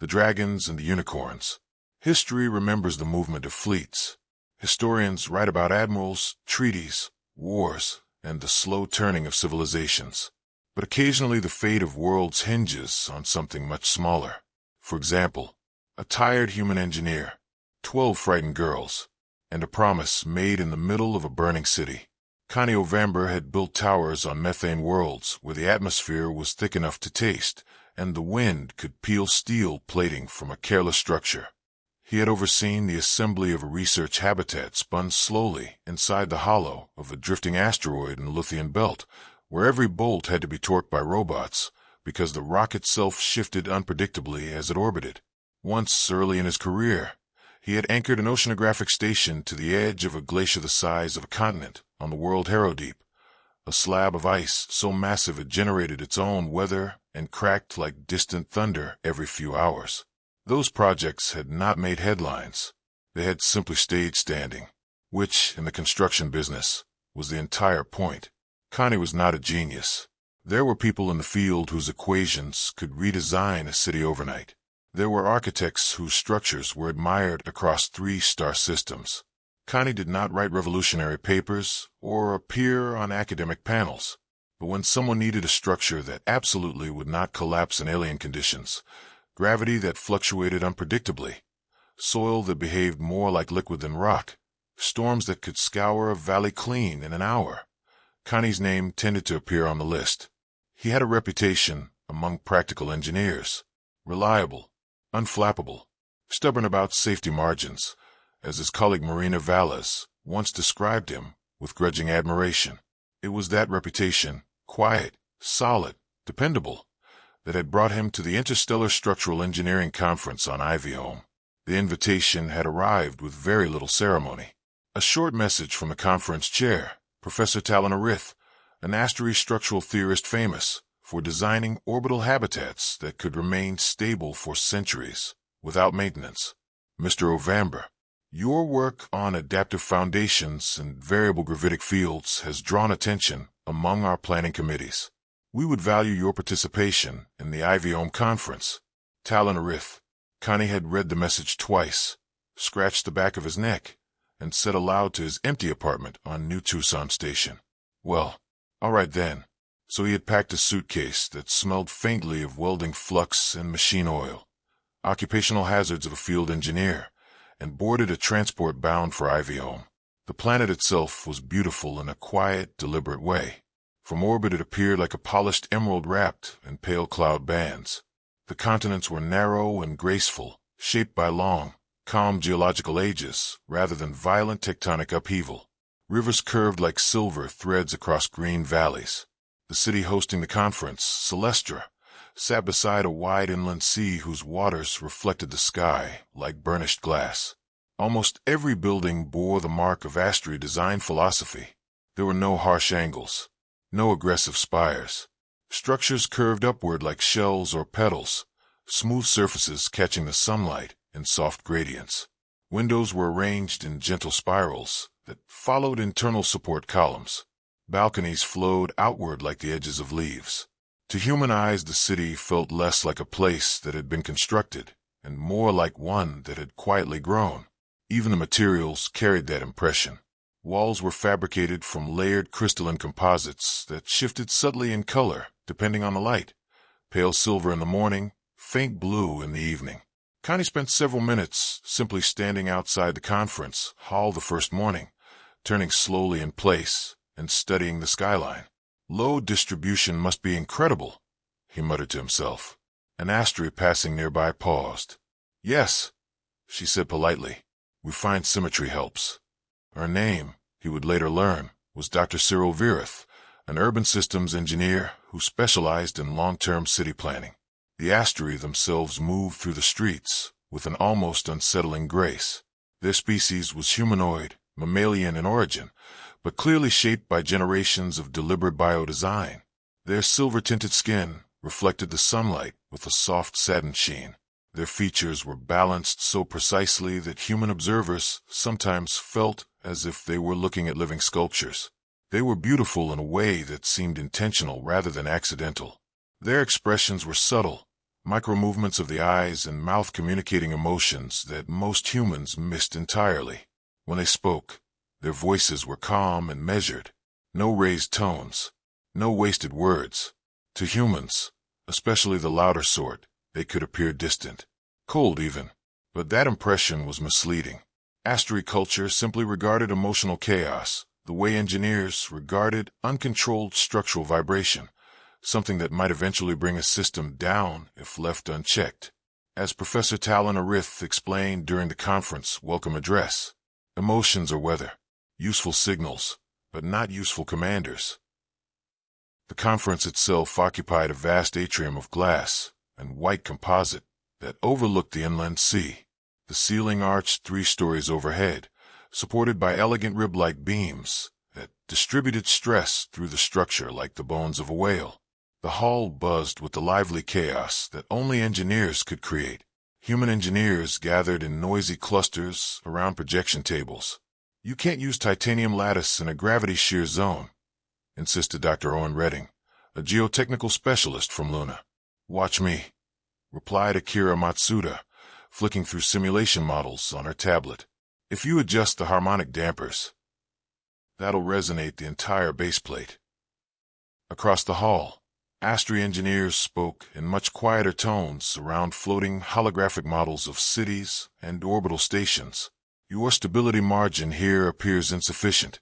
the dragons and the unicorns. History remembers the movement of fleets. Historians write about admirals, treaties, wars, and the slow turning of civilizations. But occasionally the fate of worlds hinges on something much smaller. For example, a tired human engineer, 12 frightened girls, and a promise made in the middle of a burning city. Conti Ovamber had built towers on methane worlds where the atmosphere was thick enough to taste, and the wind could peel steel plating from a careless structure. He had overseen the assembly of a research habitat spun slowly inside the hollow of a drifting asteroid in the Lithian belt, where every bolt had to be torqued by robots because the rock itself shifted unpredictably as it orbited. Once early in his career, he had anchored an oceanographic station to the edge of a glacier the size of a continent on the world Harrowdeep, a slab of ice so massive it generated its own weather and cracked like distant thunder every few hours. Those projects had not made headlines. They had simply stayed standing, which, in the construction business, was the entire point. Conti was not a genius. There were people in the field whose equations could redesign a city overnight. There were architects whose structures were admired across 3 star systems. Conti did not write revolutionary papers or appear on academic panels. But when someone needed a structure that absolutely would not collapse in alien conditions, gravity that fluctuated unpredictably, soil that behaved more like liquid than rock, storms that could scour a valley clean in an hour, Conti's name tended to appear on the list. He had a reputation among practical engineers: reliable, unflappable, stubborn about safety margins, as his colleague Marina Valles once described him with grudging admiration. It was that reputation, quiet, solid, dependable, that had brought him to the Interstellar Structural Engineering Conference on Iviome. The invitation had arrived with very little ceremony. A short message from the conference chair, Professor Talon Arith, an Asteri structural theorist famous for designing orbital habitats that could remain stable for centuries without maintenance. Mr. Ovamber, your work on adaptive foundations and variable gravitic fields has drawn attention among our planning committees. We would value your participation in the Iviome conference. Talon Arith. Conti had read the message twice, scratched the back of his neck, and said aloud to his empty apartment on New Tucson Station, "Well, all right then." So he had packed a suitcase that smelled faintly of welding flux and machine oil, occupational hazards of a field engineer, and boarded a transport bound for Iviome. The planet itself was beautiful in a quiet, deliberate way. From orbit it appeared like a polished emerald wrapped in pale cloud bands. The continents were narrow and graceful, shaped by long, calm geological ages rather than violent tectonic upheaval. Rivers curved like silver threads across green valleys. The city hosting the conference, Celestara, sat beside a wide inland sea whose waters reflected the sky like burnished glass. Almost every building bore the mark of Asteri design philosophy. There were no harsh angles, no aggressive spires. Structures curved upward like shells or petals, smooth surfaces catching the sunlight in soft gradients. Windows were arranged in gentle spirals that followed internal support columns. Balconies flowed outward like the edges of leaves. To human eyes, the city felt less like a place that had been constructed and more like one that had quietly grown. Even the materials carried that impression. Walls were fabricated from layered crystalline composites that shifted subtly in color depending on the light, pale silver in the morning, faint blue in the evening. Conti spent several minutes simply standing outside the conference hall the first morning, turning slowly in place and studying the skyline. Load distribution must be incredible, he muttered to himself. An Asteri passing nearby paused. "Yes," she said politely. "We find symmetry helps." Her name, he would later learn, was Dr. Cyril Vireth, an urban systems engineer who specialized in long-term city planning. The Asteri themselves moved through the streets with an almost unsettling grace. Their species was humanoid, mammalian in origin, but clearly shaped by generations of deliberate biodesign. Their silver-tinted skin reflected the sunlight with a soft satin sheen. Their features were balanced so precisely that human observers sometimes felt as if they were looking at living sculptures. They were beautiful in a way that seemed intentional rather than accidental. Their expressions were subtle, micro-movements of the eyes and mouth communicating emotions that most humans missed entirely. When they spoke, their voices were calm and measured. No raised tones, no wasted words. To humans, especially the louder sort, they could appear distant, cold even. But that impression was misleading. Asteri culture simply regarded emotional chaos the way engineers regarded uncontrolled structural vibration, something that might eventually bring a system down if left unchecked. As Professor Talon Arith explained during the conference welcome address, emotions are weather, useful signals, but not useful commanders. The conference itself occupied a vast atrium of glass and white composite that overlooked the inland sea. The ceiling arched 3 stories overhead, supported by elegant rib-like beams that distributed stress through the structure like the bones of a whale. The hall buzzed with the lively chaos that only engineers could create. Human engineers gathered in noisy clusters around projection tables. "You can't use titanium lattice in a gravity shear zone," insisted Dr. Owen Redding, a geotechnical specialist from Luna. "Watch me," replied Akira Matsuda, flicking through simulation models on her tablet. "If you adjust the harmonic dampers, that'll resonate the entire baseplate." Across the hall, Asteri engineers spoke in much quieter tones around floating holographic models of cities and orbital stations. "Your stability margin here appears insufficient,"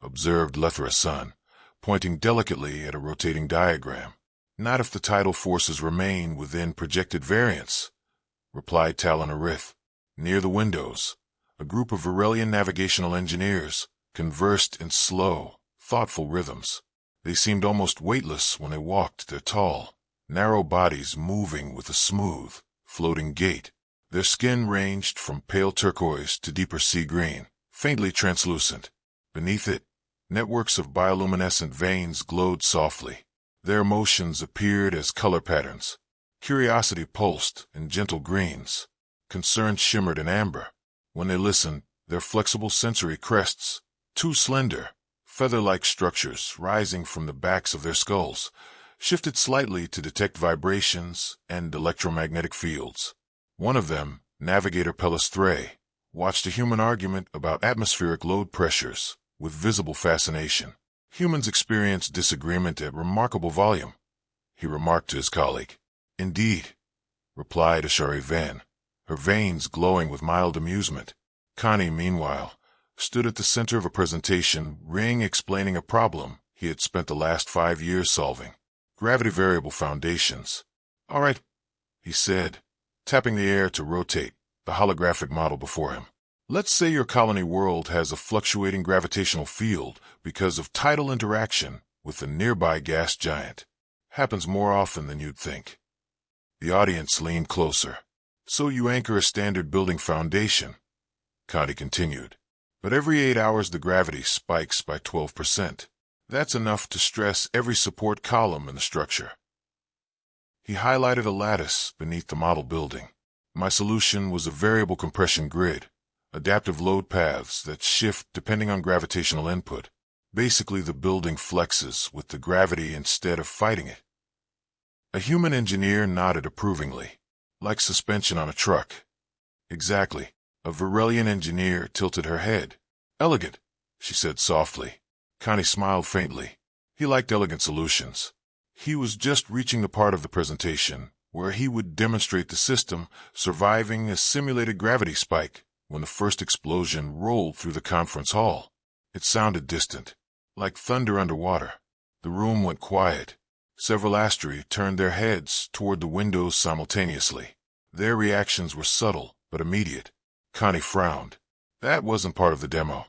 observed Lethra-san, pointing delicately at a rotating diagram. "Not if the tidal forces remain within projected variance," replied Talon Arith. Near the windows, a group of Virellian navigational engineers conversed in slow, thoughtful rhythms. They seemed almost weightless when they walked, their tall, narrow bodies moving with a smooth, floating gait. Their skin ranged from pale turquoise to deeper sea green, faintly translucent. Beneath it, networks of bioluminescent veins glowed softly. Their emotions appeared as color patterns. Curiosity pulsed in gentle greens. Concern shimmered in amber. When they listened, their flexible sensory crests, 2 slender, feather-like structures rising from the backs of their skulls, shifted slightly to detect vibrations and electromagnetic fields. One of them, Navigator Pelestray, watched a human argument about atmospheric load pressures with visible fascination. "Humans experience disagreement at remarkable volume," he remarked to his colleague. "Indeed," replied Ashari Van, her veins glowing with mild amusement. Connie, meanwhile, stood at the center of a presentation ring explaining a problem he had spent the last 5 years solving. "Gravity variable foundations." "All right," he said, tapping the air to rotate the holographic model before him. "Let's say your colony world has a fluctuating gravitational field because of tidal interaction with a nearby gas giant. Happens more often than you'd think." The audience leaned closer. "So you anchor a standard building foundation," Conti continued. "But every 8 hours the gravity spikes by 12%. That's enough to stress every support column in the structure." He highlighted a lattice beneath the model building. "My solution was a variable compression grid, adaptive load paths that shift depending on gravitational input. Basically, the building flexes with the gravity instead of fighting it." A human engineer nodded approvingly. "Like suspension on a truck." "Exactly." A Virellian engineer tilted her head. "Elegant," she said softly. Connie smiled faintly. He liked elegant solutions. He was just reaching the part of the presentation where he would demonstrate the system surviving a simulated gravity spike when the first explosion rolled through the conference hall. It sounded distant, like thunder underwater. The room went quiet. Several Asteri turned their heads toward the windows simultaneously. Their reactions were subtle but immediate. Connie frowned. That wasn't part of the demo.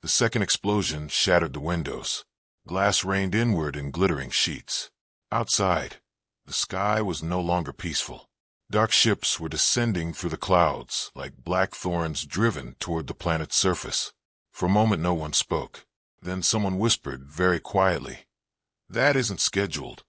The second explosion shattered the windows. Glass rained inward in glittering sheets. Outside, the sky was no longer peaceful. Dark ships were descending through the clouds like black thorns driven toward the planet's surface. For a moment no one spoke. Then someone whispered very quietly, "That isn't scheduled."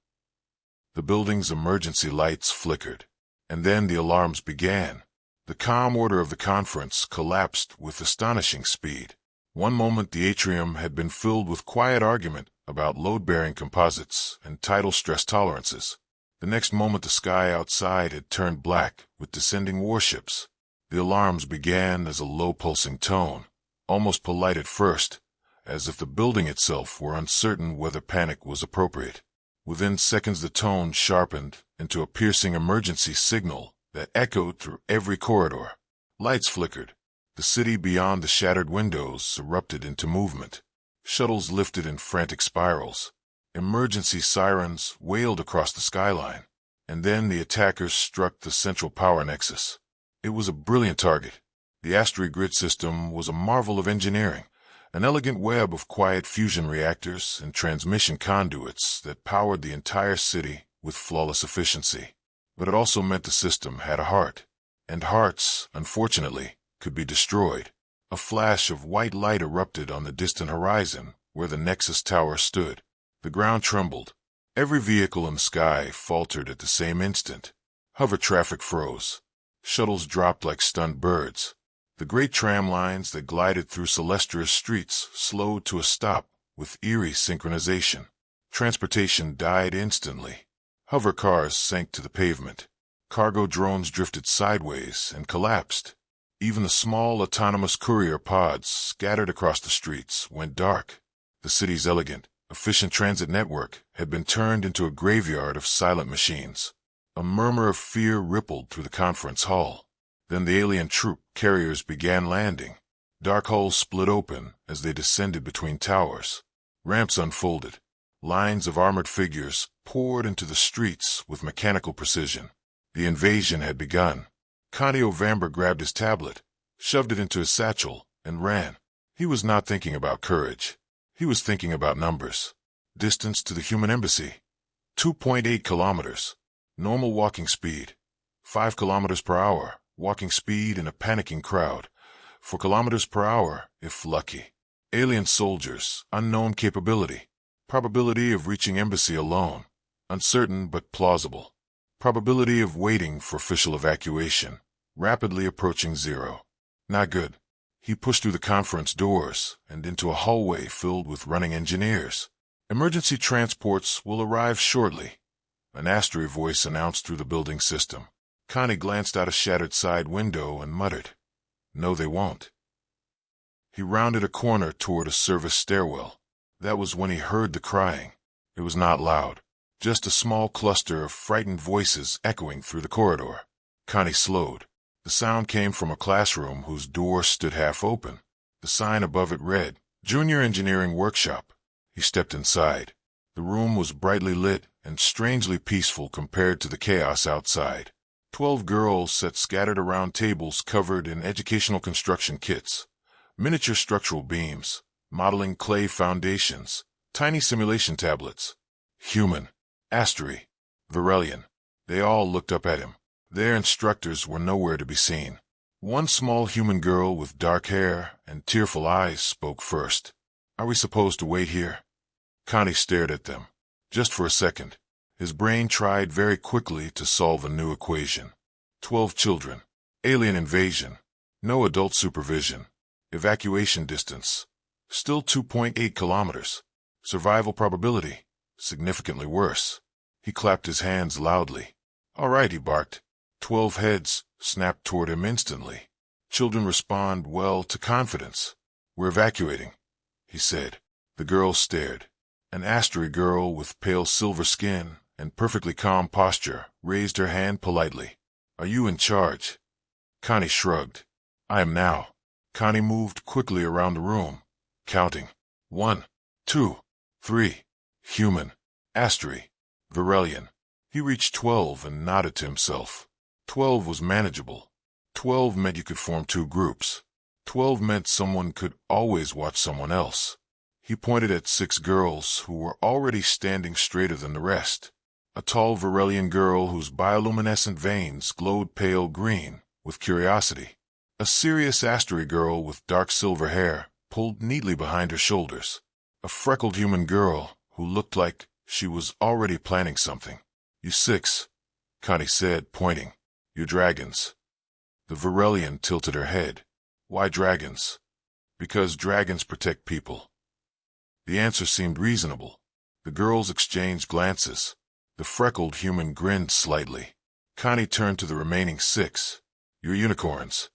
The building's emergency lights flickered, and then the alarms began. The calm order of the conference collapsed with astonishing speed. One moment the atrium had been filled with quiet argument about load-bearing composites and tidal stress tolerances. The next moment the sky outside had turned black with descending warships. The alarms began as a low-pulsing tone, almost polite at first, as if the building itself were uncertain whether panic was appropriate. Within seconds the tone sharpened into a piercing emergency signal that echoed through every corridor. Lights flickered. The city beyond the shattered windows erupted into movement. Shuttles lifted in frantic spirals. Emergency sirens wailed across the skyline. And then the attackers struck the central power nexus. It was a brilliant target. The Asteri grid system was a marvel of engineering, an elegant web of quiet fusion reactors and transmission conduits that powered the entire city with flawless efficiency. But it also meant the system had a heart. And hearts, unfortunately, could be destroyed. A flash of white light erupted on the distant horizon where the Nexus Tower stood. The ground trembled. Every vehicle in the sky faltered at the same instant. Hover traffic froze. Shuttles dropped like stunned birds. The great tram lines that glided through Celestara's streets slowed to a stop with eerie synchronization. Transportation died instantly. Hover cars sank to the pavement. Cargo drones drifted sideways and collapsed. Even the small autonomous courier pods scattered across the streets went dark. The city's elegant, efficient transit network had been turned into a graveyard of silent machines. A murmur of fear rippled through the conference hall. Then the alien troop carriers began landing. Dark hulls split open as they descended between towers. Ramps unfolded. Lines of armored figures poured into the streets with mechanical precision. The invasion had begun. Conti Ovamber grabbed his tablet, shoved it into his satchel, and ran. He was not thinking about courage. He was thinking about numbers. Distance to the human embassy: 2.8 kilometers. Normal walking speed: 5 kilometers per hour. Walking speed in a panicking crowd: 4 kilometers per hour, if lucky. Alien soldiers: unknown capability. Probability of reaching embassy alone: uncertain but plausible. Probability of waiting for official evacuation: rapidly approaching 0. Not good. He pushed through the conference doors and into a hallway filled with running engineers. Emergency transports will arrive shortly, an Asteri voice announced through the building system. Connie glanced out a shattered side window and muttered, "No, they won't." He rounded a corner toward a service stairwell. That was when he heard the crying. It was not loud. Just a small cluster of frightened voices echoing through the corridor. Connie slowed. The sound came from a classroom whose door stood half open. The sign above it read, "Junior Engineering Workshop." He stepped inside. The room was brightly lit and strangely peaceful compared to the chaos outside. 12 girls sat scattered around tables covered in educational construction kits. Miniature structural beams, modeling clay foundations, tiny simulation tablets. Human. Asteri. Virellian. They all looked up at him. Their instructors were nowhere to be seen. One small human girl with dark hair and tearful eyes spoke first. "Are we supposed to wait here?" Connie stared at them. Just for a second. His brain tried very quickly to solve a new equation. 12 children. Alien invasion. No adult supervision. Evacuation distance: still 2.8 kilometers. Survival probability: significantly worse. He clapped his hands loudly. "All right," he barked. 12 heads snapped toward him instantly. Children respond well to confidence. "We're evacuating," he said. The girls stared. An Asteri girl with pale silver skin and perfectly calm posture raised her hand politely. "Are you in charge?" Connie shrugged. "I am now." Connie moved quickly around the room, counting. 1, 2, 3. Human. Asteri. Virellian. He reached 12 and nodded to himself. 12 was manageable. 12 meant you could form 2 groups. 12 meant someone could always watch someone else. He pointed at 6 girls who were already standing straighter than the rest. A tall Virellian girl whose bioluminescent veins glowed pale green with curiosity. A serious Asteri girl with dark silver hair pulled neatly behind her shoulders. A freckled human girl who looked like she was already planning something. "You 6, Connie said, pointing. "You're dragons." The Virellian tilted her head. "Why dragons?" "Because dragons protect people." The answer seemed reasonable. The girls exchanged glances. The freckled human grinned slightly. Connie turned to the remaining 6. "You're unicorns."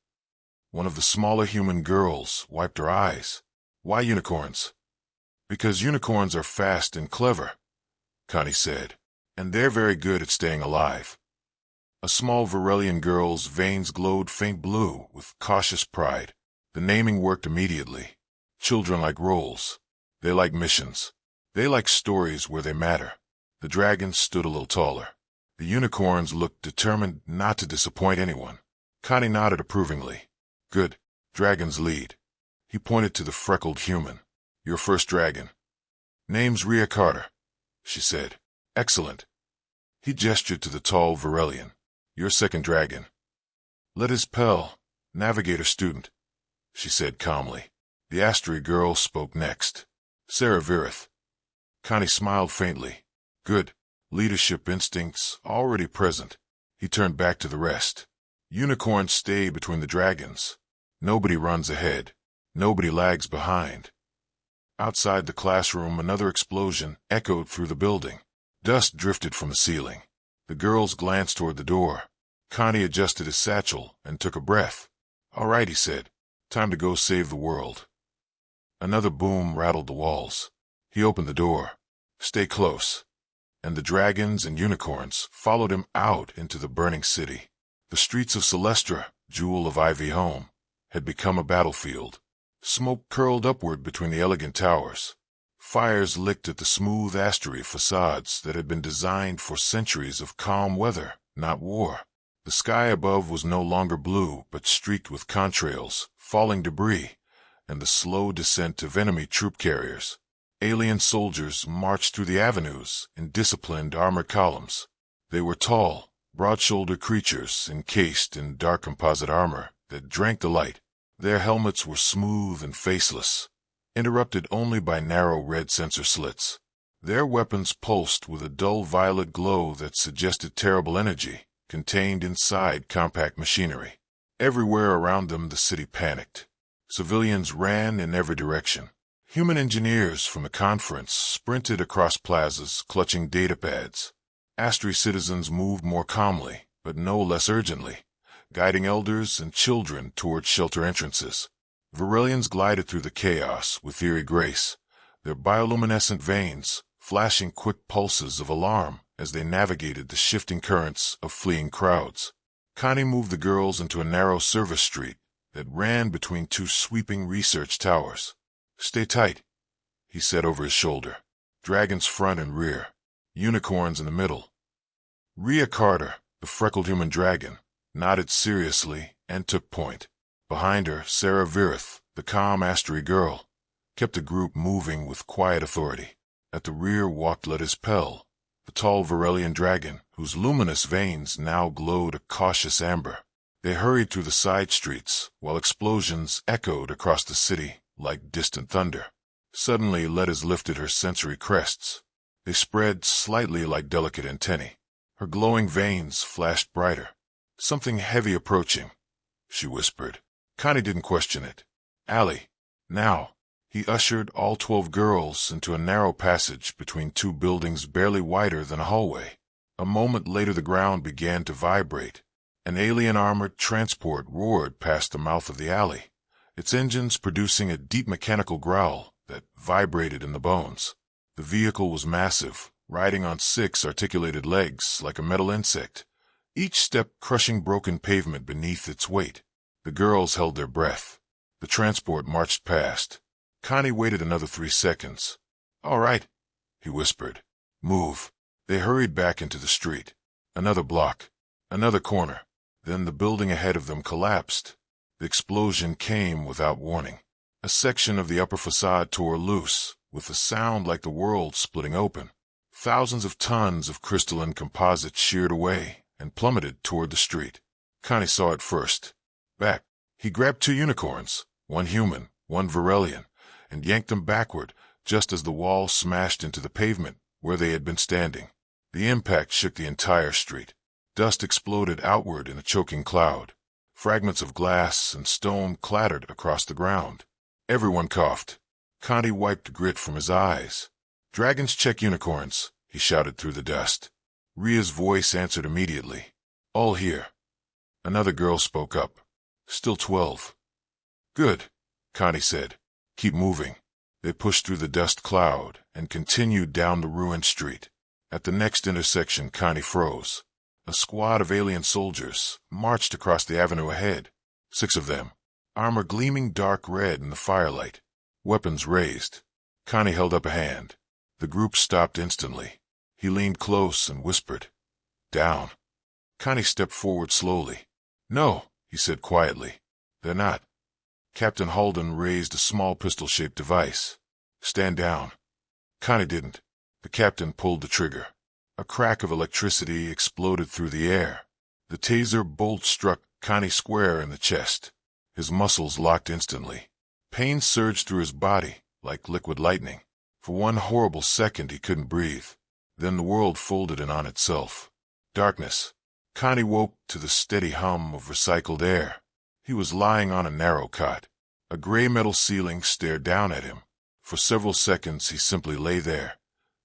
One of the smaller human girls wiped her eyes. "Why unicorns?" "Because unicorns are fast and clever," Connie said, "and they're very good at staying alive." A small Virellian girl's veins glowed faint blue with cautious pride. The naming worked immediately. Children like roles. They like missions. They like stories where they matter. The dragons stood a little taller. The unicorns looked determined not to disappoint anyone. Connie nodded approvingly. "Good. Dragons lead." He pointed to the freckled human. "Your first dragon." "Name's Rhea Carter," she said. "Excellent." He gestured to the tall Virellian. "Your second dragon." "Lettiz Pell, navigator student," she said calmly. The Asteri girl spoke next. "Sarah Virith." Connie smiled faintly. "Good. Leadership instincts already present." He turned back to the rest. "Unicorns stay between the dragons. Nobody runs ahead. Nobody lags behind." Outside the classroom, another explosion echoed through the building. Dust drifted from the ceiling. The girls glanced toward the door. Connie adjusted his satchel and took a breath. "All right," he said. "Time to go save the world." Another boom rattled the walls. He opened the door. "Stay close." And the dragons and unicorns followed him out into the burning city. The streets of Celestara, jewel of Ivy home, had become a battlefield. Smoke curled upward between the elegant towers. Fires licked at the smooth Asteri facades that had been designed for centuries of calm weather, not war. The sky above was no longer blue, but streaked with contrails, falling debris, and the slow descent of enemy troop carriers. Alien soldiers marched through the avenues in disciplined armored columns. They were tall, broad-shouldered creatures encased in dark composite armor that drank the light. Their helmets were smooth and faceless, interrupted only by narrow red sensor slits. Their weapons pulsed with a dull violet glow that suggested terrible energy contained inside compact machinery. Everywhere around them the city panicked. Civilians ran in every direction. Human engineers from the conference sprinted across plazas clutching datapads. Asteri citizens moved more calmly, but no less urgently, guiding elders and children toward shelter entrances. Virellians glided through the chaos with eerie grace, their bioluminescent veins flashing quick pulses of alarm as they navigated the shifting currents of fleeing crowds. Connie moved the girls into a narrow service street that ran between 2 sweeping research towers. "Stay tight," he said over his shoulder. "Dragons front and rear. Unicorns in the middle." Rhea Carter, the freckled human dragon, nodded seriously and took point. Behind her, Sarah Virith, the calm Asteri girl, kept the group moving with quiet authority. At the rear walked Lettiz Pell, the tall Virellian dragon, whose luminous veins now glowed a cautious amber. They hurried through the side streets, while explosions echoed across the city like distant thunder. Suddenly, Lettiz lifted her sensory crests. They spread slightly like delicate antennae. Her glowing veins flashed brighter. "Something heavy approaching," she whispered. Connie didn't question it. "Alley, now." He ushered all 12 girls into a narrow passage between 2 buildings barely wider than a hallway. A moment later the ground began to vibrate. An alien-armored transport roared past the mouth of the alley, its engines producing a deep mechanical growl that vibrated in the bones. The vehicle was massive, riding on 6 articulated legs like a metal insect, each step crushing broken pavement beneath its weight. The girls held their breath. The transport marched past. Connie waited another 3 seconds. "All right," he whispered. "Move." They hurried back into the street. Another block. Another corner. Then the building ahead of them collapsed. The explosion came without warning. A section of the upper facade tore loose, with a sound like the world splitting open. Thousands of tons of crystalline composite sheared away and plummeted toward the street. Connie saw it first. Back. He grabbed 2 unicorns, one human, one Virellian, and yanked them backward just as the wall smashed into the pavement where they had been standing. The impact shook the entire street. Dust exploded outward in a choking cloud. Fragments of glass and stone clattered across the ground. Everyone coughed. Conti wiped grit from his eyes. "Dragons check unicorns," he shouted through the dust. Ria's voice answered immediately. All here. Another girl spoke up. Still 12. Good, Conti said. Keep moving. They pushed through the dust cloud and continued down the ruined street. At the next intersection, Conti froze. A squad of alien soldiers marched across the avenue ahead. 6 of them, armor gleaming dark red in the firelight, weapons raised. Conti held up a hand. The group stopped instantly. He leaned close and whispered, Down. Conti stepped forward slowly. No, he said quietly. They're not. Captain Halden raised a small pistol-shaped device. Stand down. Conti didn't. The captain pulled the trigger. A crack of electricity exploded through the air. The taser bolt struck Conti square in the chest. His muscles locked instantly. Pain surged through his body like liquid lightning. For one horrible second he couldn't breathe. Then the world folded in on itself. Darkness. Conti woke to the steady hum of recycled air. He was lying on a narrow cot. A gray metal ceiling stared down at him. For several seconds he simply lay there,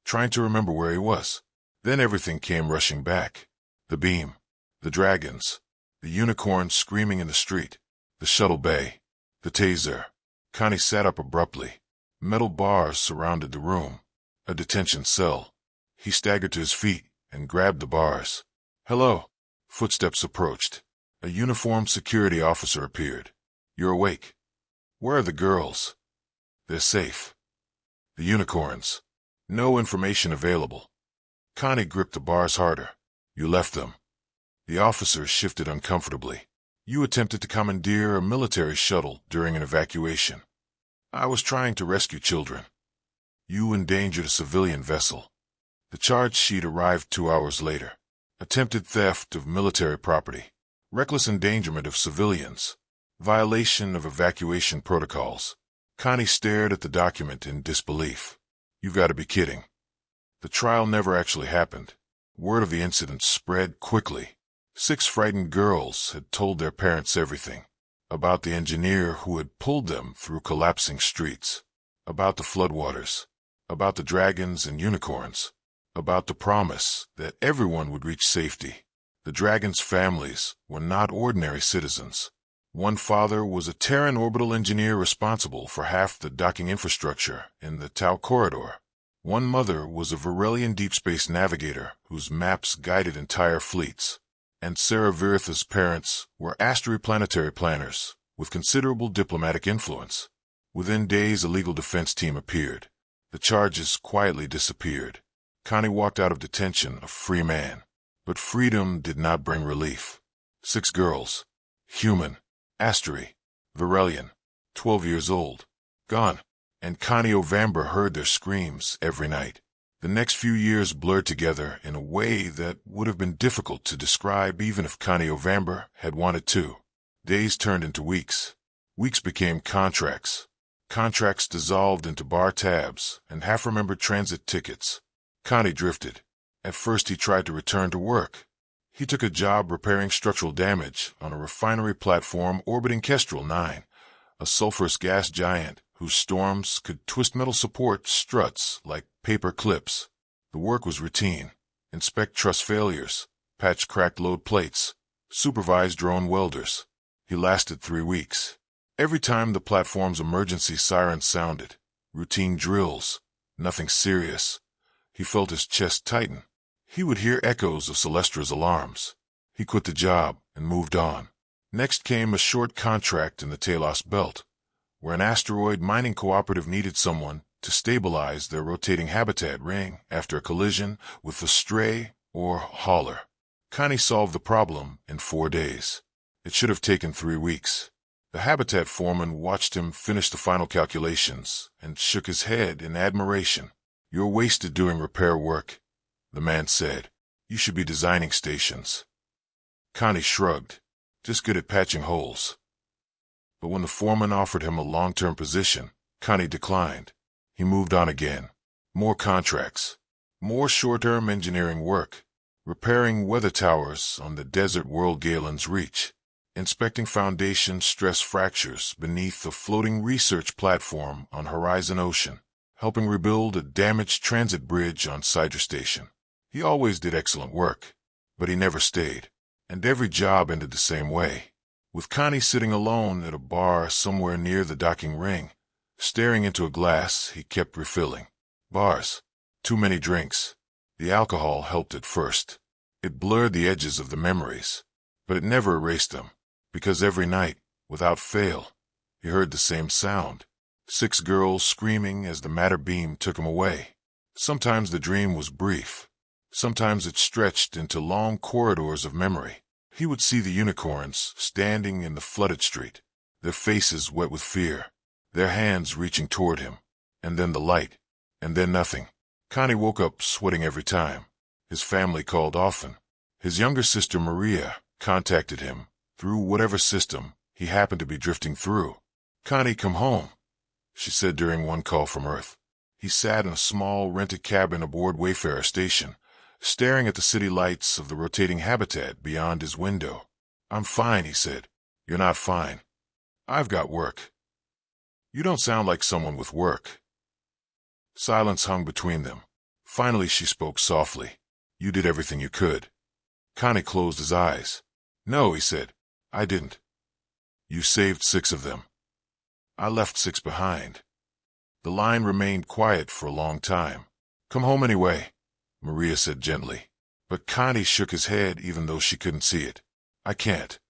trying to remember where he was. Then everything came rushing back. The beam, the dragons, the unicorn screaming in the street, the shuttle bay, the taser. Conti sat up abruptly. Metal bars surrounded the room. A detention cell. He staggered to his feet and grabbed the bars. Hello. Footsteps approached. A uniformed security officer appeared. You're awake. Where are the girls? They're safe. The unicorns. No information available. Conti gripped the bars harder. You left them. The officer shifted uncomfortably. You attempted to commandeer a military shuttle during an evacuation. I was trying to rescue children. You endangered a civilian vessel. The charge sheet arrived 2 hours later. Attempted theft of military property. Reckless endangerment of civilians. Violation of evacuation protocols. Conti stared at the document in disbelief. You've got to be kidding. The trial never actually happened. Word of the incident spread quickly. 6 frightened girls had told their parents everything. About the engineer who had pulled them through collapsing streets. About the floodwaters. About the dragons and unicorns. About the promise that everyone would reach safety. The dragons' families were not ordinary citizens. One father was a Terran orbital engineer responsible for half the docking infrastructure in the Tau corridor. One mother was a Virellian deep space navigator whose maps guided entire fleets. And Sarah Viritha's parents were Asteri planetary planners with considerable diplomatic influence. Within days, a legal defense team appeared. The charges quietly disappeared. Conti walked out of detention a free man. But freedom did not bring relief. 6 girls. Human. Asteri. Virellian. 12 years old. Gone. And Conti Ovamber heard their screams every night. The next few years blurred together in a way that would have been difficult to describe even if Conti Ovamber had wanted to. Days turned into weeks. Weeks became contracts. Contracts dissolved into bar tabs and half-remembered transit tickets. Conti drifted. At first he tried to return to work. He took a job repairing structural damage on a refinery platform orbiting Kestrel 9, a sulfurous gas giant whose storms could twist metal support struts like paper clips. The work was routine. Inspect truss failures, patch cracked load plates, supervise drone welders. He lasted 3 weeks. Every time the platform's emergency siren sounded, routine drills, nothing serious. He felt his chest tighten. He would hear echoes of Celestara's alarms. He quit the job and moved on. Next came a short contract in the Talos Belt, where an asteroid mining cooperative needed someone to stabilize their rotating habitat ring after a collision with the stray or hauler. Conti solved the problem in 4 days. It should have taken 3 weeks. The habitat foreman watched him finish the final calculations and shook his head in admiration. You're wasted doing repair work, the man said. You should be designing stations. Conti shrugged. Just good at patching holes. But when the foreman offered him a long-term position, Conti declined. He moved on again. More contracts. More short-term engineering work. Repairing weather towers on the desert world Galen's reach. Inspecting foundation stress fractures beneath a floating research platform on Horizon Ocean. Helping rebuild a damaged transit bridge on Sidra Station. He always did excellent work, but he never stayed, and every job ended the same way, with Conti sitting alone at a bar somewhere near the docking ring, staring into a glass he kept refilling. Bars. Too many drinks. The alcohol helped at first. It blurred the edges of the memories, but it never erased them, because every night, without fail, he heard the same sound. 6 girls screaming as the matter beam took him away. Sometimes the dream was brief. Sometimes it stretched into long corridors of memory. He would see the unicorns standing in the flooded street, their faces wet with fear, their hands reaching toward him, and then the light, and then nothing. Conti woke up sweating every time. His family called often. His younger sister Maria contacted him through whatever system he happened to be drifting through. "Conti, come home," she said during one call from Earth. He sat in a small rented cabin aboard Wayfarer Station, staring at the city lights of the rotating habitat beyond his window. "I'm fine," he said. "You're not fine. I've got work." "You don't sound like someone with work." Silence hung between them. Finally she spoke softly. "You did everything you could." Conti closed his eyes. "No," he said, "I didn't." "You saved 6 of them." "I left 6 behind." The line remained quiet for a long time. "Come home anyway," Maria said gently. But Conti shook his head even though she couldn't see it. "I can't."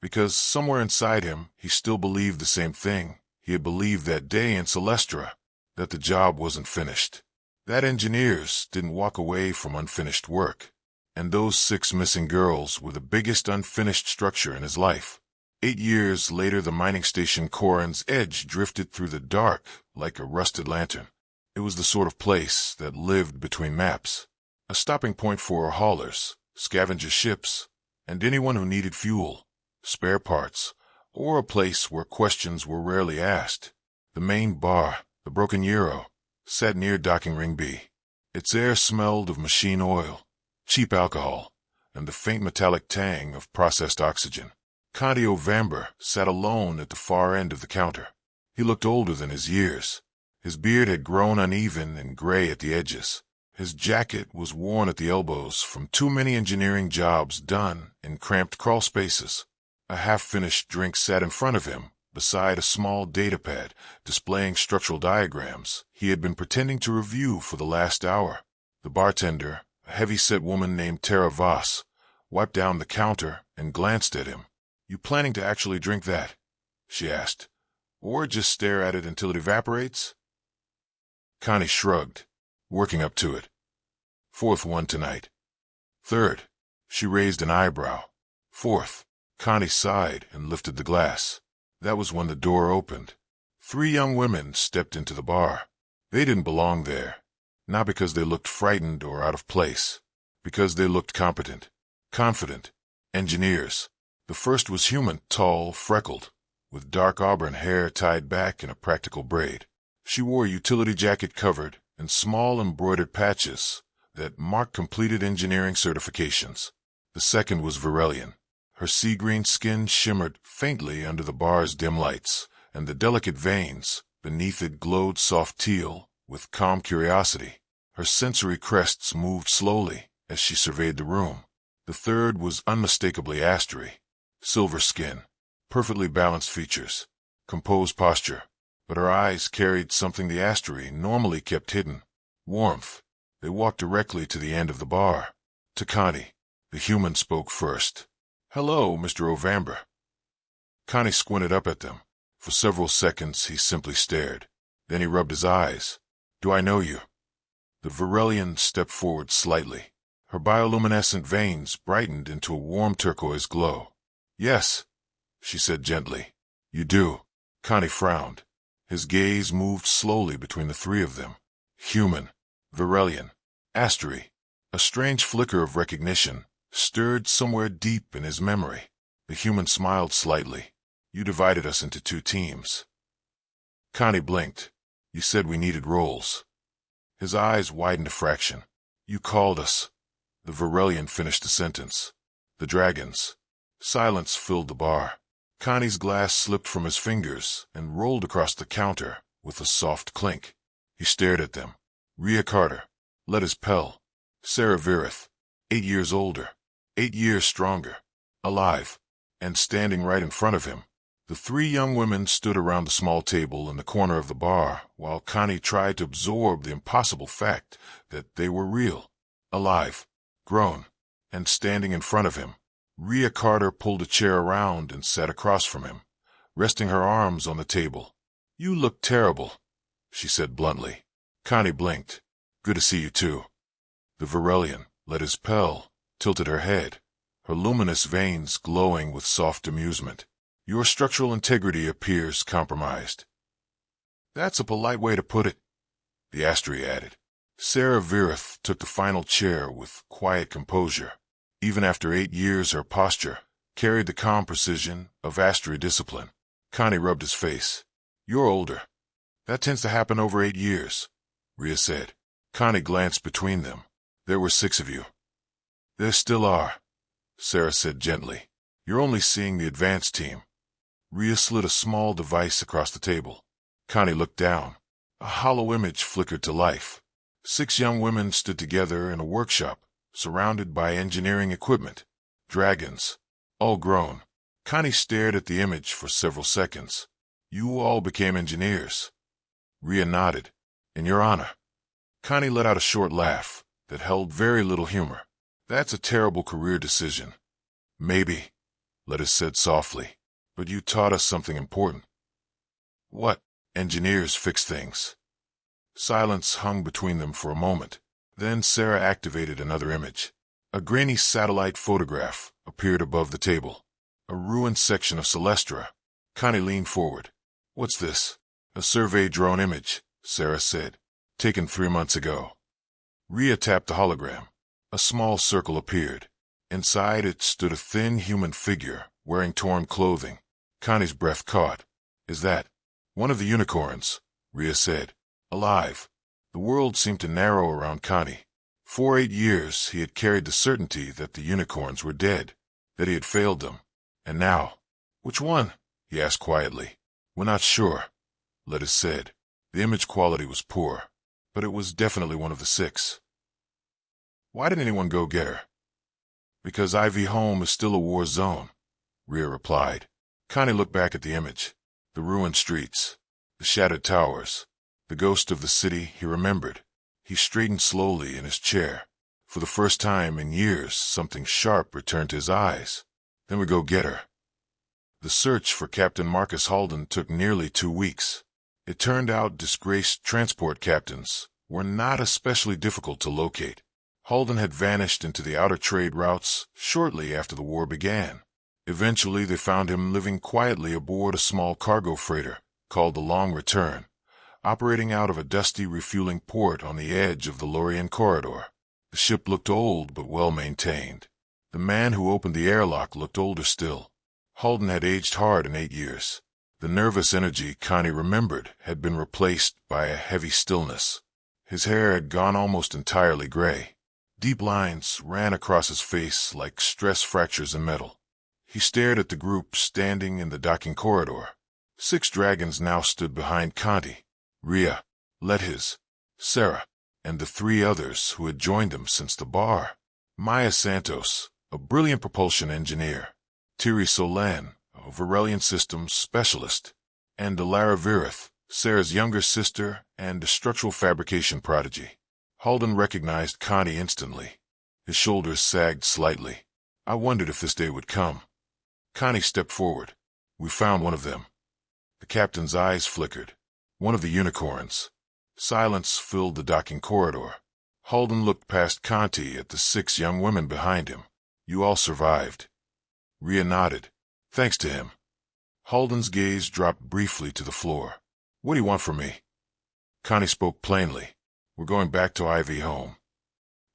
Because somewhere inside him he still believed the same thing he had believed that day in Celestara, that the job wasn't finished. That engineers didn't walk away from unfinished work. And those 6 missing girls were the biggest unfinished structure in his life. 8 years later, the mining station Corin's edge drifted through the dark like a rusted lantern. It was the sort of place that lived between maps, a stopping point for haulers, scavenger ships, and anyone who needed fuel, spare parts, or a place where questions were rarely asked. The main bar, the Broken Euro, sat near docking ring B. Its air smelled of machine oil, cheap alcohol, and the faint metallic tang of processed oxygen. Conti Ovamber sat alone at the far end of the counter. He looked older than his years. His beard had grown uneven and gray at the edges. His jacket was worn at the elbows from too many engineering jobs done in cramped crawl spaces. A half-finished drink sat in front of him, beside a small datapad displaying structural diagrams he had been pretending to review for the last hour. The bartender, a heavy-set woman named Tara Voss, wiped down the counter and glanced at him. "You planning to actually drink that?" she asked. "Or just stare at it until it evaporates?" Conti shrugged, working up to it. "4th one tonight." "3rd. She raised an eyebrow. "4th. Conti sighed and lifted the glass. That was when the door opened. 3 young women stepped into the bar. They didn't belong there. Not because they looked frightened or out of place. Because they looked competent. Confident. Engineers. The first was human, tall, freckled, with dark auburn hair tied back in a practical braid. She wore a utility jacket covered in small embroidered patches that marked completed engineering certifications. The second was Virellian. Her sea-green skin shimmered faintly under the bar's dim lights, and the delicate veins beneath it glowed soft teal with calm curiosity. Her sensory crests moved slowly as she surveyed the room. The third was unmistakably Asteri. Silver skin, perfectly balanced features, composed posture, but her eyes carried something the Asteri normally kept hidden: warmth. They walked directly to the end of the bar. To Conti, the human spoke first. "Hello, Mr. Ovamber." Conti squinted up at them. For several seconds he simply stared. Then he rubbed his eyes. "Do I know you?" The Virellian stepped forward slightly. Her bioluminescent veins brightened into a warm turquoise glow. "Yes," she said gently. "You do." Conti frowned. His gaze moved slowly between the 3 of them. Human, Virellian, Asteri. A strange flicker of recognition stirred somewhere deep in his memory. The human smiled slightly. "You divided us into 2 teams." Conti blinked. "You said we needed roles." His eyes widened a fraction. "You called us." The Virellian finished the sentence. "The dragons." Silence filled the bar. Conti's glass slipped from his fingers and rolled across the counter with a soft clink. He stared at them. Ria Carter, Lettice Pell, Sarah Vireth, 8 years older, 8 years stronger, alive, and standing right in front of him. The three young women stood around the small table in the corner of the bar while Connie tried to absorb the impossible fact that they were real, alive, grown, and standing in front of him. Rhea Carter pulled a chair around and sat across from him, resting her arms on the table. "You look terrible," she said bluntly. Connie blinked. "Good to see you too." The Virellian let his pell, tilted her head, her luminous veins glowing with soft amusement. "Your structural integrity appears compromised." "That's a polite way to put it," the Asteri added. Sarah Vireth took the final chair with quiet composure. Even after 8 years, her posture carried the calm precision of Asteri discipline. Connie rubbed his face. "You're older. That tends to happen over 8 years, Rhea said. Connie glanced between them. "There were 6 of you." "There still are," Sarah said gently. "You're only seeing the advanced team." Rhea slid a small device across the table. Connie looked down. A hollow image flickered to life. 6 young women stood together in a workshop, surrounded by engineering equipment. Dragons, all grown. Connie stared at the image for several seconds. "You all became engineers." Rhea nodded. "In your honor." Connie let out a short laugh that held very little humor. "That's a terrible career decision." "Maybe," Lettuce said softly. "But you taught us something important." "What?" "Engineers fix things." Silence hung between them for a moment. Then Sarah activated another image. A grainy satellite photograph appeared above the table. A ruined section of Celestara. Connie leaned forward. "What's this?" "A survey drone image," Sarah said. "Taken 3 months ago." Rhea tapped the hologram. A small circle appeared. Inside it stood a thin human figure wearing torn clothing. Connie's breath caught. "Is that one of the unicorns?" Rhea said. "Alive." The world seemed to narrow around Connie. For 8 years he had carried the certainty that the unicorns were dead, that he had failed them. And now, "Which one?" he asked quietly. "We're not sure," Lettuce said. The image quality was poor, but it was definitely one of the 6. "Why didn't anyone go get her?" "Because Ivy Home is still a war zone," Rhea replied. Connie looked back at the image. The ruined streets, the shattered towers, the ghost of the city he remembered. He straightened slowly in his chair. For the first time in years, something sharp returned to his eyes. "Then we go get her." The search for Captain Marcus Halden took nearly 2 weeks. It turned out disgraced transport captains were not especially difficult to locate. Halden had vanished into the outer trade routes shortly after the war began. Eventually, they found him living quietly aboard a small cargo freighter called the Long Return, operating out of a dusty refueling port on the edge of the Lorien corridor. The ship looked old but well-maintained. The man who opened the airlock looked older still. Halden had aged hard in 8 years. The nervous energy Connie remembered had been replaced by a heavy stillness. His hair had gone almost entirely gray. Deep lines ran across his face like stress fractures in metal. He stared at the group standing in the docking corridor. 6 dragons now stood behind Conti, Rhea, Lettice, Sarah, and the 3 others who had joined them since the bar. Maya Santos, a brilliant propulsion engineer, Thierry Solan, a Virellian systems specialist, and Delara Vireth, Sarah's younger sister and a structural fabrication prodigy. Halden recognized Connie instantly. His shoulders sagged slightly. "I wondered if this day would come." Connie stepped forward. "We found one of them." The captain's eyes flickered. "One of the unicorns." Silence filled the docking corridor. Halden looked past Conti at the 6 young women behind him. "You all survived." Rhea nodded. "Thanks to him." Halden's gaze dropped briefly to the floor. "What do you want from me?" Connie spoke plainly. "We're going back to Ivy Home."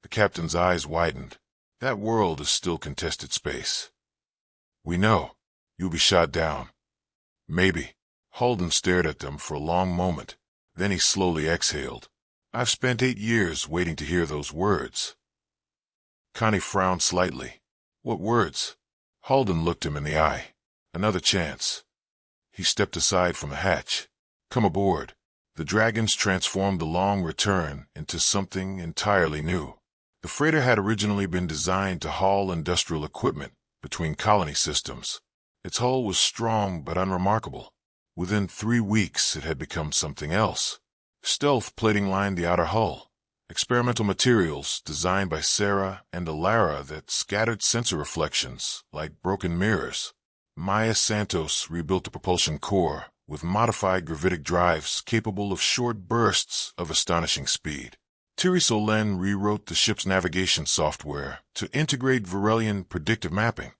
The captain's eyes widened. "That world is still contested space." "We know. You'll be shot down." "Maybe." Halden stared at them for a long moment. Then he slowly exhaled. "I've spent 8 years waiting to hear those words." Connie frowned slightly. "What words?" Halden looked him in the eye. "Another chance." He stepped aside from the hatch. "Come aboard." The dragons transformed the Long Return into something entirely new. The freighter had originally been designed to haul industrial equipment between colony systems. Its hull was strong but unremarkable. Within 3 weeks, it had become something else. Stealth plating lined the outer hull. Experimental materials designed by Sarah and Alara that scattered sensor reflections like broken mirrors. Maya Santos rebuilt the propulsion core with modified gravitic drives capable of short bursts of astonishing speed. Thierry Solène rewrote the ship's navigation software to integrate Virellian predictive mapping,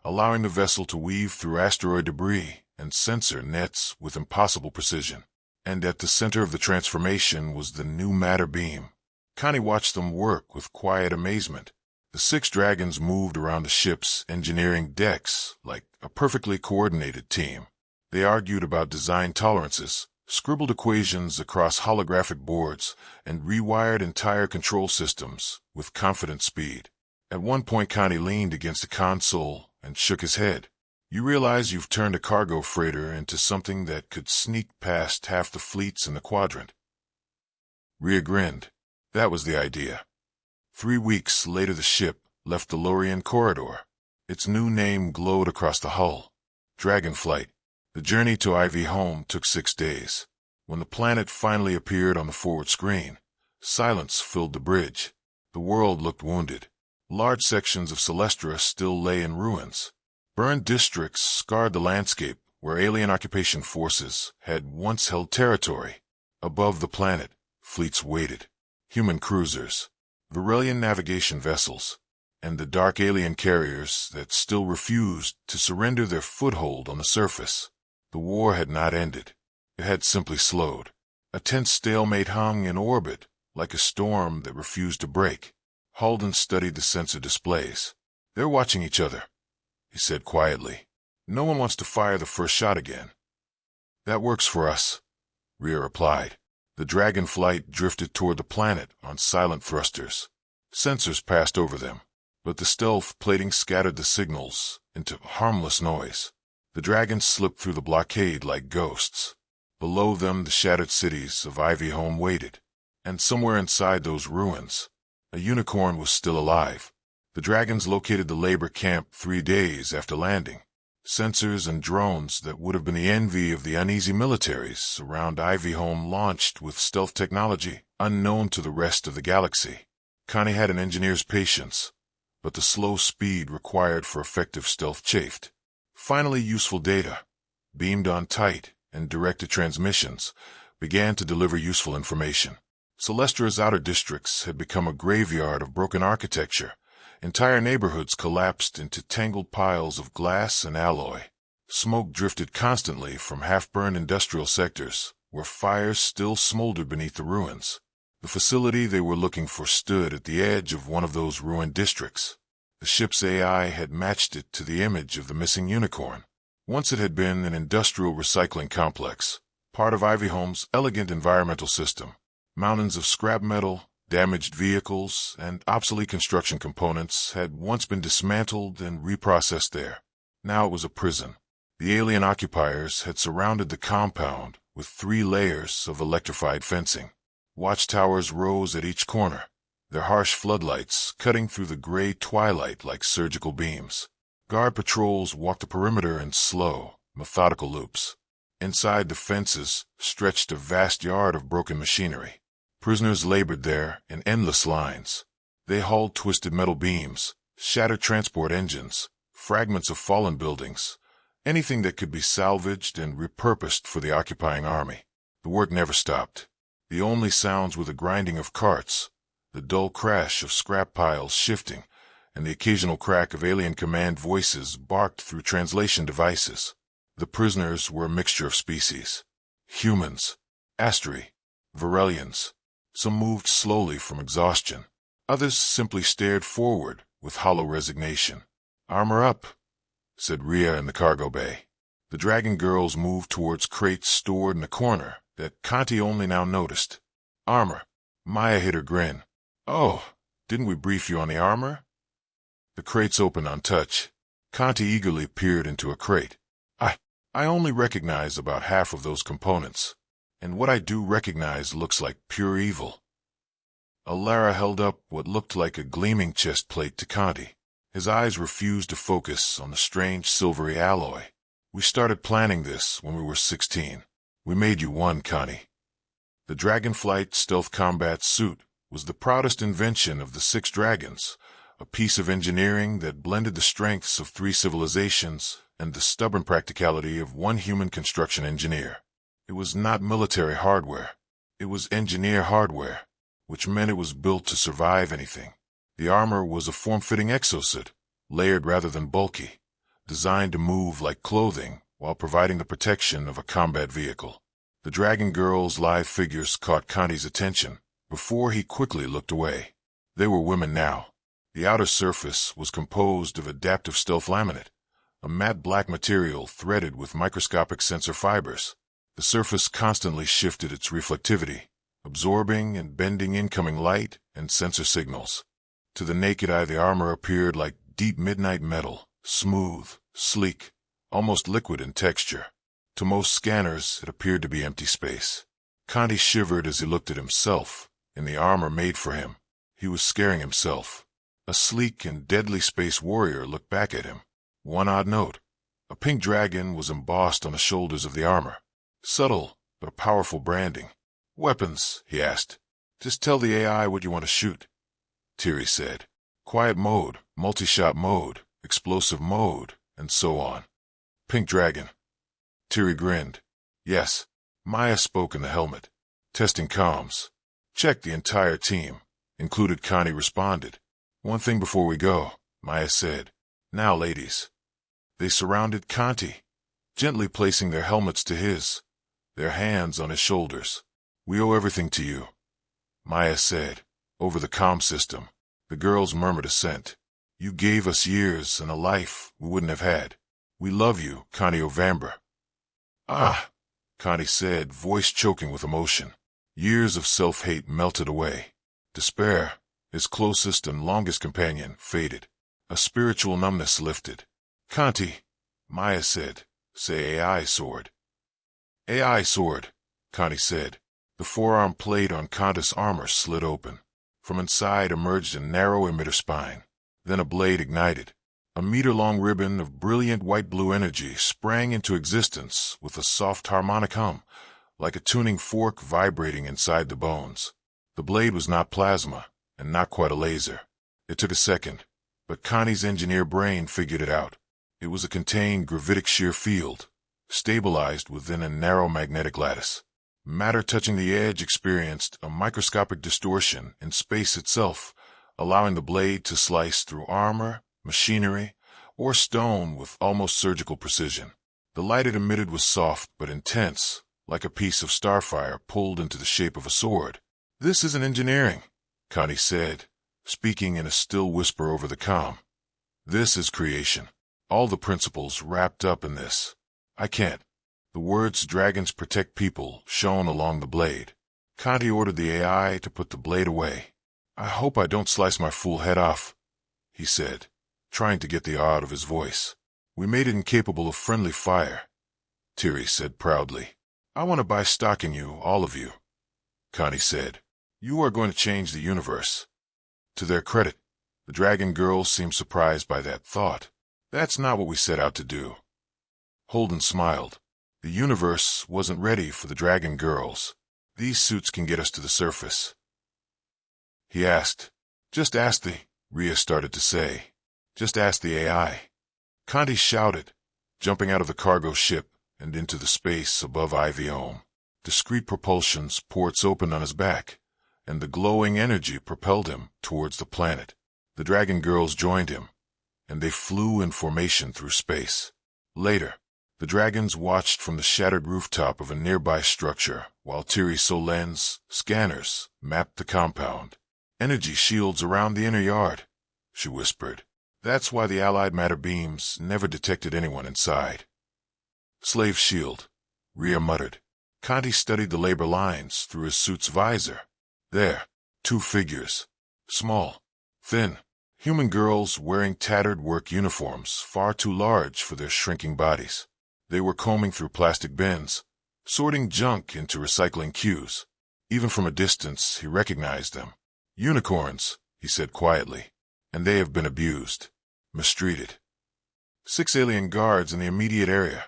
allowing the vessel to weave through asteroid debris and sensor nets with impossible precision. And at the center of the transformation was the new matter beam. Connie watched them work with quiet amazement. The 6 dragons moved around the ship's engineering decks like a perfectly coordinated team. They argued about design tolerances, scribbled equations across holographic boards, and rewired entire control systems with confident speed. At one point, Connie leaned against the console and shook his head. You realize you've turned a cargo freighter into something that could sneak past half the fleets in the quadrant. Rhea grinned. That was the idea. 3 weeks later, the ship left the Lorien corridor. Its new name glowed across the hull. Dragonflight. The journey to Ivy Home took 6 days. When the planet finally appeared on the forward screen, silence filled the bridge. The world looked wounded. Large sections of Celestara still lay in ruins. Burned districts scarred the landscape where alien occupation forces had once held territory. Above the planet, fleets waited. Human cruisers, Virellian navigation vessels, and the dark alien carriers that still refused to surrender their foothold on the surface. The war had not ended. It had simply slowed. A tense stalemate hung in orbit, like a storm that refused to break. Halden studied the sensor displays. They're watching each other, he said quietly. No one wants to fire the first shot again. That works for us, Rhea replied. The Dragonflight drifted toward the planet on silent thrusters. Sensors passed over them, but the stealth plating scattered the signals into harmless noise. The dragons slipped through the blockade like ghosts. Below them, the shattered cities of Ivy Home waited, and somewhere inside those ruins, a unicorn was still alive. The dragons located the labor camp 3 days after landing. Sensors and drones that would have been the envy of the uneasy militaries around Ivy Home launched with stealth technology unknown to the rest of the galaxy. Connie had an engineer's patience, but the slow speed required for effective stealth chafed. Finally, useful data, beamed on tight and directed transmissions, began to deliver useful information. Celestara's outer districts had become a graveyard of broken architecture. Entire neighborhoods collapsed into tangled piles of glass and alloy. Smoke drifted constantly from half-burned industrial sectors, where fires still smoldered beneath the ruins. The facility they were looking for stood at the edge of one of those ruined districts. The ship's AI had matched it to the image of the missing unicorn. Once it had been an industrial recycling complex, part of Ivy Home's elegant environmental system. Mountains of scrap metal, damaged vehicles, and obsolete construction components had once been dismantled and reprocessed there. Now it was a prison. The alien occupiers had surrounded the compound with 3 layers of electrified fencing. Watchtowers rose at each corner, their harsh floodlights cutting through the gray twilight like surgical beams. Guard patrols walked the perimeter in slow, methodical loops. Inside the fences stretched a vast yard of broken machinery. Prisoners labored there in endless lines. They hauled twisted metal beams, shattered transport engines, fragments of fallen buildings, anything that could be salvaged and repurposed for the occupying army. The work never stopped. The only sounds were the grinding of carts, the dull crash of scrap piles shifting, and the occasional crack of alien command voices barked through translation devices. The prisoners were a mixture of species. Humans, Asteri, Virellians. Some moved slowly from exhaustion. Others simply stared forward with hollow resignation. "Armor up," said Rhea in the cargo bay. The dragon girls moved towards crates stored in a corner that Conti only now noticed. "Armor." Maya hid her grin. "Oh, didn't we brief you on the armor?" The crates opened on touch. Conti eagerly peered into a crate. I only recognize about half of those components. And what I do recognize looks like pure evil." Alara held up what looked like a gleaming chest plate to Conti. His eyes refused to focus on the strange silvery alloy. "We started planning this when we were 16. We made you one, Conti." The Dragonflight stealth combat suit was the proudest invention of the 6 dragons, a piece of engineering that blended the strengths of 3 civilizations and the stubborn practicality of one human construction engineer. It was not military hardware. It was engineer hardware, which meant it was built to survive anything. The armor was a form-fitting exosuit, layered rather than bulky, designed to move like clothing while providing the protection of a combat vehicle. The Dragon Girls' live figures caught Conti's attention before he quickly looked away. They were women now. The outer surface was composed of adaptive stealth laminate, a matte black material threaded with microscopic sensor fibers. The surface constantly shifted its reflectivity, absorbing and bending incoming light and sensor signals. To the naked eye, the armor appeared like deep midnight metal, smooth, sleek, almost liquid in texture. To most scanners, it appeared to be empty space. Conti shivered as he looked at himself in the armor made for him. He was scaring himself. A sleek and deadly space warrior looked back at him. One odd note: a pink dragon was embossed on the shoulders of the armor. Subtle, but a powerful branding. "Weapons?" he asked. "Just tell the AI what you want to shoot." Tiri said. "Quiet mode, multi-shot mode, explosive mode, and so on." "Pink dragon." Tiri grinned. "Yes." Maya spoke in the helmet. "Testing comms." "Check the entire team," included Conti responded. "One thing before we go," Maya said. "Now, ladies." They surrounded Conti, gently placing their helmets to his, their hands on his shoulders. "We owe everything to you," Maya said, over the comm system. The girls murmured assent. "You gave us years and a life we wouldn't have had. We love you, Conti Ovamber." "Ah," Conti said, voice choking with emotion. Years of self-hate melted away. Despair, his closest and longest companion, faded. A spiritual numbness lifted. "Conti," Maya said, "say AI sword." "AI sword," Conti said. The forearm plate on Conti's armor slid open. From inside emerged a narrow emitter spine. Then a blade ignited. A meter-long ribbon of brilliant white-blue energy sprang into existence with a soft harmonic hum, like a tuning fork vibrating inside the bones. The blade was not plasma, and not quite a laser. It took a second, but Conti's engineer brain figured it out. It was a contained gravitic shear field, stabilized within a narrow magnetic lattice. Matter touching the edge experienced a microscopic distortion in space itself, allowing the blade to slice through armor, machinery, or stone with almost surgical precision. The light it emitted was soft but intense, like a piece of starfire pulled into the shape of a sword. "This isn't engineering," Conti said, speaking in a still whisper over the comm. "This is creation. All the principles wrapped up in this. I can't." The words "dragons protect people" shone along the blade. Conti ordered the AI to put the blade away. "I hope I don't slice my fool head off," he said, trying to get the awe out of his voice. "We made it incapable of friendly fire," Tiri said proudly. "I want to buy stock in you, all of you," Conti said. "You are going to change the universe." To their credit, the Dragon Girls seemed surprised by that thought. "That's not what we set out to do." Holden smiled. The universe wasn't ready for the Dragon Girls. "These suits can get us to the surface." He asked. "Just ask the," Rhea started to say. "Just ask the AI." Conti shouted, jumping out of the cargo ship and into the space above Iviome. Discrete propulsion's ports opened on his back, and the glowing energy propelled him towards the planet. The Dragon Girls joined him, and they flew in formation through space. Later, the dragons watched from the shattered rooftop of a nearby structure while Tiri Solen's scanners mapped the compound. "Energy shields around the inner yard," she whispered. "That's why the Allied matter beams never detected anyone inside." "Slave shield," Rhea muttered. Conti studied the labor lines through his suit's visor. There, 2 figures. Small, thin, human girls wearing tattered work uniforms far too large for their shrinking bodies. They were combing through plastic bins, sorting junk into recycling queues. Even from a distance, he recognized them. Unicorns, he said quietly. And they have been abused. Mistreated. 6 alien guards in the immediate area,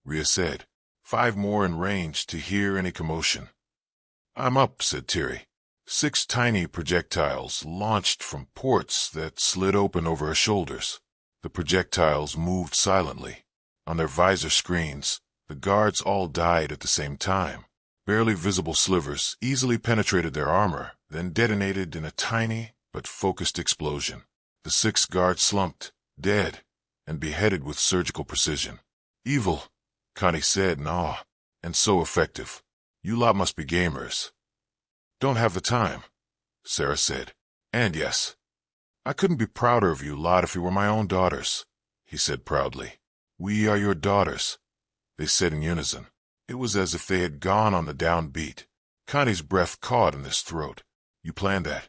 Rhea said. 5 more in range to hear any commotion. I'm up, said Tiri. 6 tiny projectiles launched from ports that slid open over her shoulders. The projectiles moved silently. On their visor screens, the guards all died at the same time. Barely visible slivers easily penetrated their armor, then detonated in a tiny but focused explosion. The 6 guards slumped, dead, and beheaded with surgical precision. Evil, Connie said in awe, and so effective. You lot must be gamers. Don't have the time, Sarah said. And yes, I couldn't be prouder of you lot if you were my own daughters, he said proudly. We are your daughters, they said in unison. It was as if they had gone on the downbeat. Connie's breath caught in his throat. You planned that?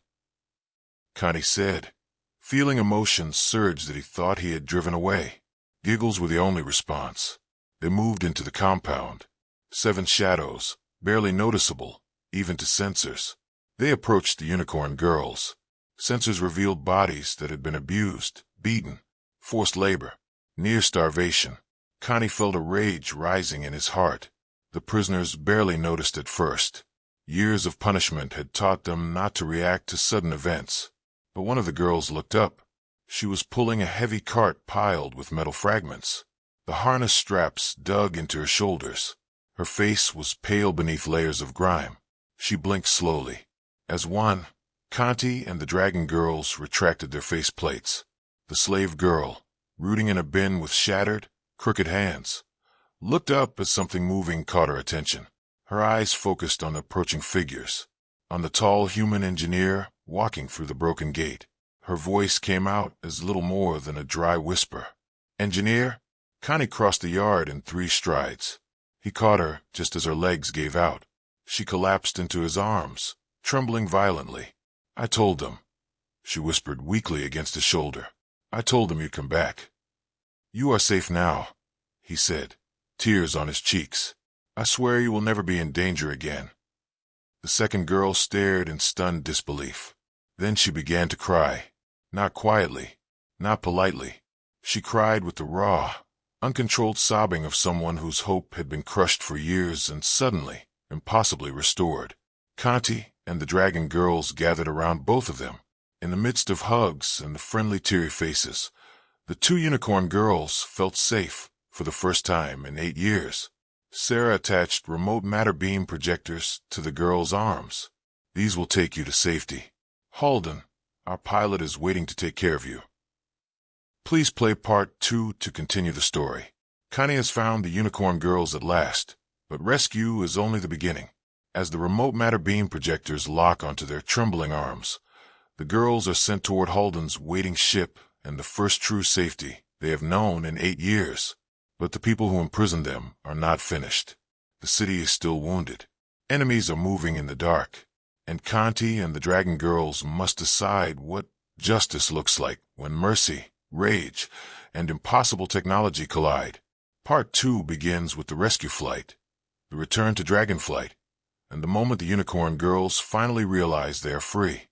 Connie said, feeling emotions surge that he thought he had driven away. Giggles were the only response. They moved into the compound. 7 shadows, barely noticeable, even to sensors. They approached the unicorn girls. Sensors revealed bodies that had been abused, beaten, forced labor, near starvation. Connie felt a rage rising in his heart. The prisoners barely noticed at first. Years of punishment had taught them not to react to sudden events. But one of the girls looked up. She was pulling a heavy cart piled with metal fragments. The harness straps dug into her shoulders. Her face was pale beneath layers of grime. She blinked slowly. As one, Conti and the dragon girls retracted their face plates. The slave girl, rooting in a bin with shattered, crooked hands, looked up as something moving caught her attention. Her eyes focused on the approaching figures, on the tall human engineer walking through the broken gate. Her voice came out as little more than a dry whisper. Engineer? Connie crossed the yard in 3 strides. He caught her just as her legs gave out. She collapsed into his arms, trembling violently. I told them, she whispered weakly against his shoulder. I told them you'd come back. You are safe now, he said, tears on his cheeks. I swear you will never be in danger again. The second girl stared in stunned disbelief. Then she began to cry. Not quietly, not politely. She cried with the raw, uncontrolled sobbing of someone whose hope had been crushed for years and suddenly, impossibly restored. Conti and the dragon girls gathered around both of them. In the midst of hugs and the friendly teary faces, the 2 unicorn girls felt safe for the first time in 8 years. Sarah attached remote matter beam projectors to the girls' arms. These will take you to safety. Halden, our pilot, is waiting to take care of you. Please play part 2 to continue the story. Connie has found the unicorn girls at last, but rescue is only the beginning. As the remote matter beam projectors lock onto their trembling arms, the girls are sent toward Halden's waiting ship and the first true safety they have known in 8 years. But the people who imprisoned them are not finished. The city is still wounded. Enemies are moving in the dark, and Conti and the dragon girls must decide what justice looks like when mercy, rage, and impossible technology collide. Part 2 begins with the rescue flight, the return to Dragonflight, and the moment the unicorn girls finally realize they are free.